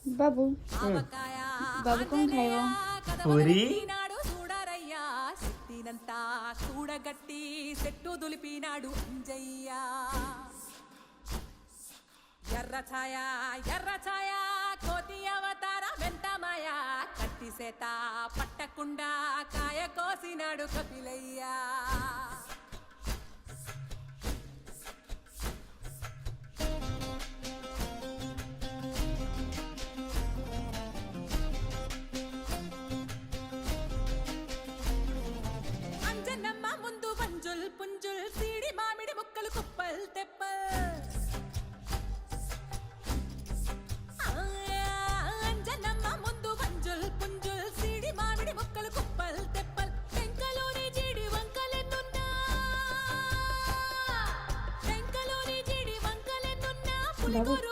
बाबू बाबू कौन खाएगा పూరి శక్తినంతా కూడగట్టి చెట్టు దులిపినాడు అంజయ్య ఎర్ర ఛాయ కోతి అవతార వెంటమాయ కట్టి సేత పట్టకుండా కాయ కోసినాడు కపిలయ్య అంజనమ్మ ముందు వంజుల్ పుంజుల్ సీడి మామిడి ముక్కలు కుప్పల్ తెప్పల్ అంజనమ్మ ముందు వంజుల్ పుంజుల్ సీడి మామిడి ముక్కలు కుప్పల్ తెప్పల్ టెంకలోని జీడి వంకలెన్నున్నా టెంకలోని జీడి వంకలెన్నున్నా పులిగోరు